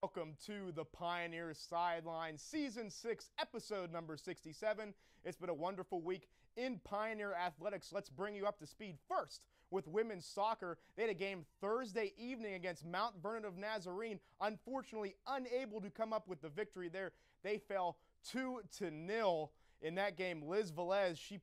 Welcome to the Pioneer Sideline Season 6, Episode number 67. It's been a wonderful week in Pioneer Athletics. Let's bring you up to speed first with women's soccer. They had a game Thursday evening against Mount Vernon of Nazarene. Unfortunately, unable to come up with the victory there. They fell 2-0 in that game. Liz Velez, she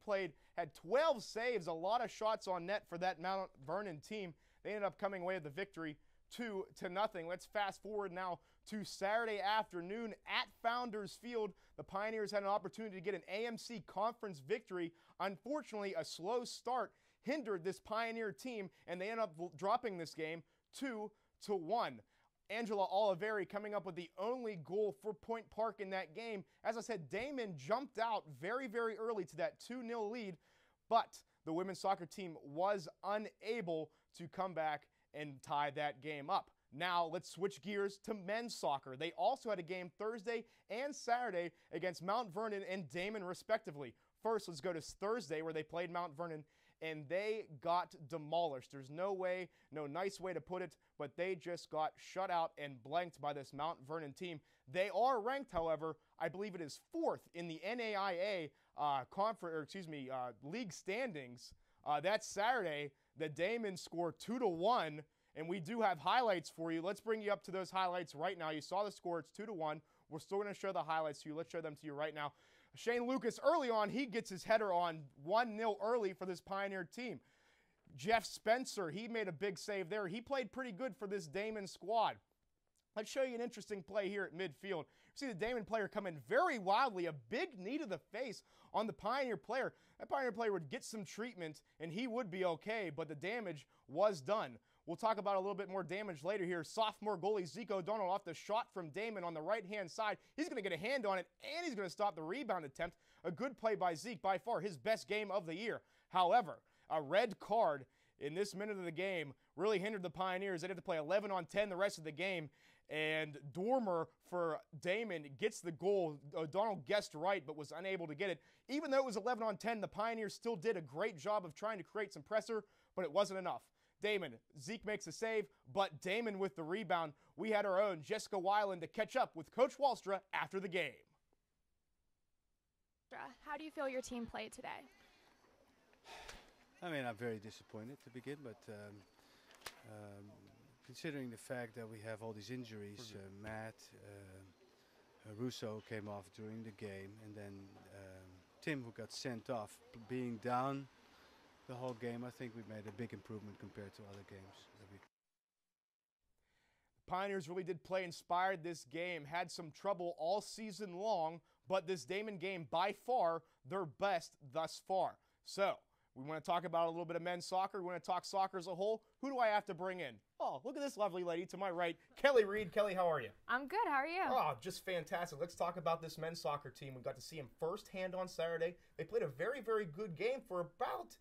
had 12 saves, a lot of shots on net for that Mount Vernon team. They ended up coming away with the victory 2-0. Let's fast forward now to Saturday afternoon at Founders Field. The Pioneers had an opportunity to get an AMC conference victory. Unfortunately, a slow start hindered this Pioneer team, and they ended up dropping this game 2-1. Angela Oliveri coming up with the only goal for Point Park in that game. As I said, Daemen jumped out very, very early to that 2-0 lead, but the women's soccer team was unable to come back and tie that game up. Now let's switch gears to men's soccer. They also had a game Thursday and Saturday against Mount Vernon and Daemen respectively. First, let's go to Thursday where they played Mount Vernon and they got demolished. There's no nice way to put it, but they just got shut out and blanked by this Mount Vernon team. They are ranked, however, I believe it is 4th in the NAIA league standings. That Saturday, the Daemen scored 2-1, and we do have highlights for you. Let's bring you up to those highlights right now. You saw the score. It's 2-1. We're still going to show the highlights to you. Let's show them to you right now. Shane Lucas, early on, he gets his header on 1-0 early for this Pioneer team. Jeff Spencer, he made a big save there. He played pretty good for this Daemen squad. Let's show you an interesting play here at midfield. You see the Daemen player come in very wildly, a big knee to the face on the Pioneer player. That Pioneer player would get some treatment, and he would be okay, but the damage was done. We'll talk about a little bit more damage later here. Sophomore goalie Zeke O'Donnell off the shot from Daemen on the right-hand side. He's going to get a hand on it, and he's going to stop the rebound attempt. A good play by Zeke, by far his best game of the year. However, a red card in this minute of the game really hindered the Pioneers. They'd have to play 11-on-10 the rest of the game. And Dormer for Daemen gets the goal. O'Donnell guessed right, but was unable to get it. Even though it was 11-on-10, the Pioneers still did a great job of trying to create some pressure, but it wasn't enough. Daemen, Zeke makes a save, but Daemen with the rebound. We had our own Jessica Weiland to catch up with Coach Wallstra after the game. How do you feel your team played today? I mean, I'm very disappointed to begin, but considering the fact that we have all these injuries, Matt, Russo came off during the game, and then Tim, who got sent off, being down the whole game, I think we made a big improvement compared to other games. Pioneers really did play inspired this game, had some trouble all season long, but this Daemen game, by far, their best thus far. So, we want to talk about a little bit of men's soccer. We want to talk soccer as a whole. Who do I have to bring in? Oh, look at this lovely lady to my right, Kelly Reed. Kelly, how are you? I'm good. How are you? Oh, just fantastic. Let's talk about this men's soccer team. We got to see them firsthand on Saturday. They played a very, very good game for about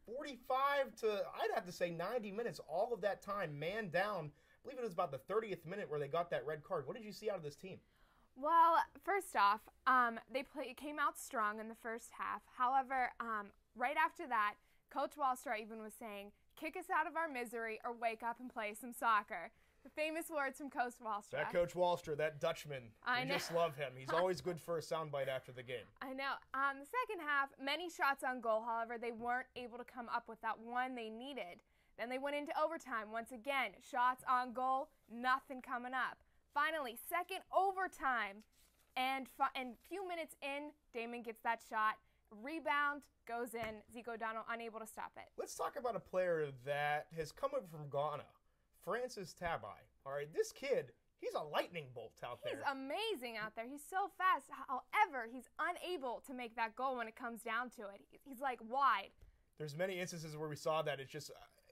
45 to, I'd have to say, 90 minutes. All of that time, man down. I believe it was about the 30th minute where they got that red card. What did you see out of this team? Well, first off, they came out strong in the first half. However, right after that, Coach Wallstra even was saying, kick us out of our misery or wake up and play some soccer. The famous words from Coach Wallstra. That Coach Wallstra, that Dutchman, we just love him. He's always good for a soundbite after the game. I know. The second half, many shots on goal. However, they weren't able to come up with that one they needed. Then they went into overtime. Once again, shots on goal, nothing coming up. Finally, second overtime, and few minutes in, Daemen gets that shot. Rebound goes in. Zeke O'Donnell unable to stop it. Let's talk about a player that has come up from Ghana, Francis Tabai. All right, this kid, he's a lightning bolt out there. He's amazing out there. He's so fast. However, he's unable to make that goal when it comes down to it. He's like wide. There's many instances where we saw that. It's just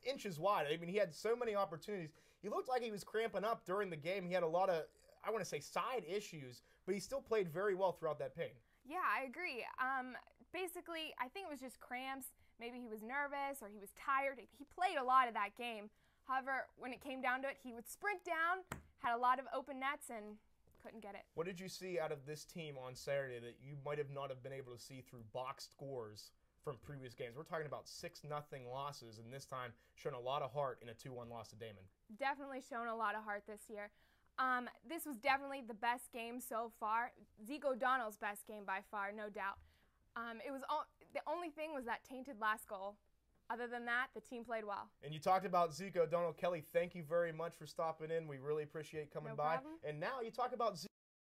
inches wide. I mean, he had so many opportunities. He looked like he was cramping up during the game. He had a lot of, I want to say, side issues, but he still played very well throughout that pain. Yeah, I agree. Basically, I think it was just cramps. Maybe he was nervous or he was tired. He played a lot of that game. However, when it came down to it, he would sprint down, had a lot of open nets, and couldn't get it. What did you see out of this team on Saturday that you might have not have been able to see through box scores from previous games? We're talking about 6-0 losses, and this time showing a lot of heart in a 2-1 loss to Daemen. Definitely shown a lot of heart this year. This was definitely the best game so far. Zeke O'Donnell's best game by far, no doubt. The only thing was that tainted last goal. Other than that, the team played well. And you talked about Zeke O'Donnell. Kelly, thank you very much for stopping in. We really appreciate coming by. Problem. And now you talk about Zeke